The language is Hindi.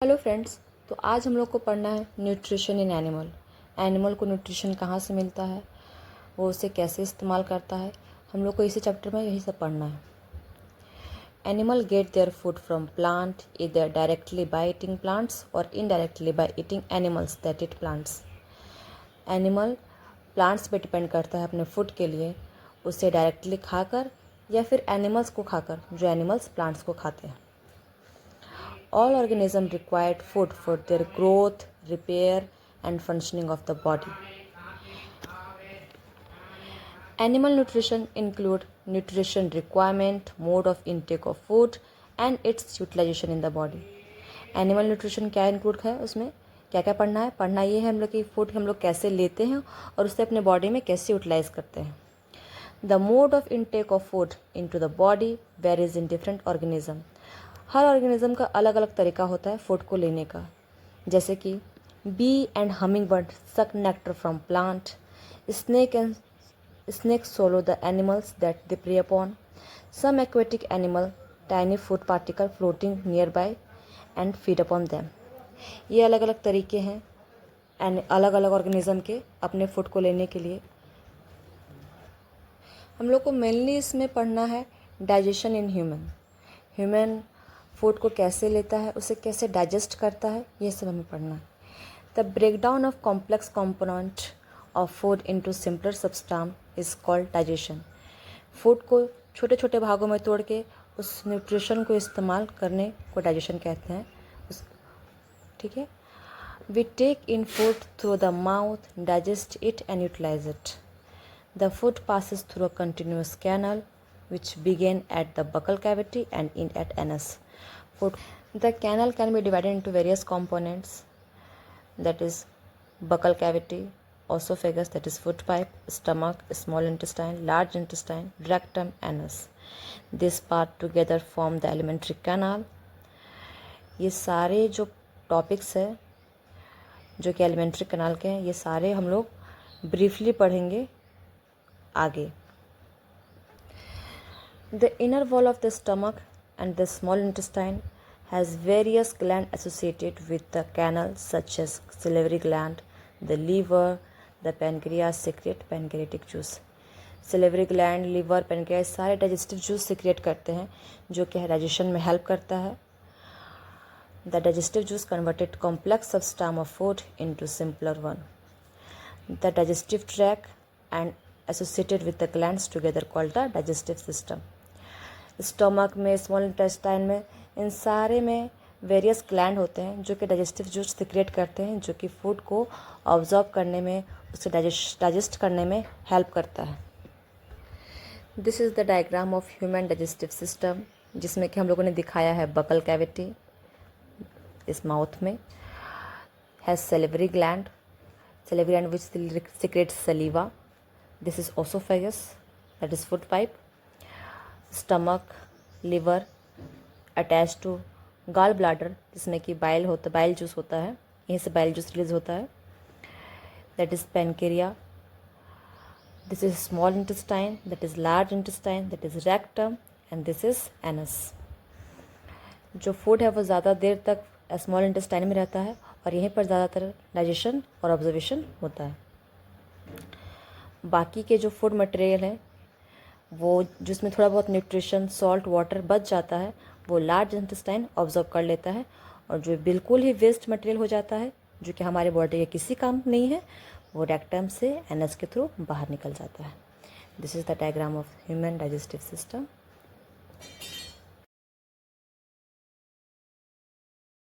Hello friends. तो आज हम लोग को पढ़ना है न्यूट्रिशन इन एनिमल। एनिमल को न्यूट्रिशन कहाँ से मिलता है, वो उसे कैसे इस्तेमाल करता है, हम लोग को इसी चैप्टर में यही सब पढ़ना है। Animal gate their food from plant इधर डायरेक्टली बाय ईटिंग प्लांट्स और indirectly by eating animals that eat plants. Animal plants पे डिपेंड करता है अपने फूड के लिए, उसे डायरेक्टली खाकर या फिर एनिमल्स को खाकर, जो एनिमल्स प्लांट्स को खाते हैं। All organisms required food for their growth, repair, and functioning of the body. Animal nutrition include nutrition requirement, mode of intake of food, and its utilization in the body. Animal nutrition क्या इंक्लूड है, उसमें क्या क्या पढ़ना है? पढ़ना ये है हम लोग की फूड हम लोग कैसे लेते हैं और उसे अपने बॉडी में कैसे यूटिलाइज करते हैं। The mode of intake of food into the body varies in different organism. Her organism का अलग अलग तरीका होता है फूड को लेने का, जैसे कि bee and hummingbird suck nectar from plant, snake swallow the animals that they prey upon, some aquatic animal tiny food particle floating nearby and feed upon them. ये अलग अलग तरीके हैं एंड अलग अलग ऑर्गेनिज्म के अपने फूड को लेने के लिए। हम लोग को मेनली इसमें पढ़ना है डाइजेशन इन ह्यूमन फूड को कैसे लेता है, उसे कैसे डाइजेस्ट करता है, ये सब हमें पढ़ना है। The breakdown of complex component of food into simpler substance is called digestion. Food को छोटे छोटे भागों में तोड़ के उस न्यूट्रिशन को इस्तेमाल करने को डाइजेशन कहते हैं। ठीक है। We take in food through the mouth, digest it and utilise it. The food passes through a continuous canal which begin at the buccal cavity and end at anus. The canal can be divided into various components, that is buccal cavity, esophagus, that is food pipe, stomach, small intestine, large intestine, rectum, anus. This part together form the alimentary canal. ये सारे जो टॉपिक्स है जो कि एलिमेंट्री कैनाल के हैं, ये सारे हम लोग ब्रीफली पढ़ेंगे आगे। The inner wall of the stomach and the small intestine has various glands associated with the canal such as salivary gland, the liver, the pancreas secrete pancreatic juice. Salivary gland, liver, pancreas सारे डाइजेस्टिव जूस सिक्रिएट करते हैं जो कि डाइजेशन में हेल्प करता है। The digestive juice converted complex substance of food into simpler one. The digestive tract and associated with the glands together called the digestive system. Stomach में, स्मॉल इंटेस्टाइन में, इन सारे में वेरियस ग्लैंड होते हैं जो कि डाइजेस्टिव जूस सिक्रेट करते हैं, जो कि फूड को ऑब्जॉर्ब करने में, उसे डाइजेस्ट करने में हेल्प करता है। This is the diagram of human digestive system, जिसमें कि हम लोगों ने दिखाया है बकल कैविटी इस माउथ में, has salivary gland which secretes saliva, this is oesophagus that is food pipe, stomach, liver attach to gall bladder जिसमें कि बाइल जूस होता है, यहीं से बाइल जूस रिलीज होता है, that is pancreas, this is small intestine, that is large intestine, that is rectum and this is anus. जो फूड है वो ज़्यादा देर तक स्मॉल इंटेस्टाइन में रहता है और यहीं पर ज़्यादातर डाइजेशन और ऑब्जर्वेशन होता है। बाकी के जो फूड मटेरियल है वो जिसमें थोड़ा बहुत न्यूट्रिशन, सॉल्ट, वाटर बच जाता है, वो लार्ज इंटेस्टाइन ऑब्जर्व कर लेता है, और जो बिल्कुल ही वेस्ट मटेरियल हो जाता है जो कि हमारे बॉडी के किसी काम नहीं है, वो रेक्टम से एनस के थ्रू बाहर निकल जाता है। This is the diagram of human digestive system.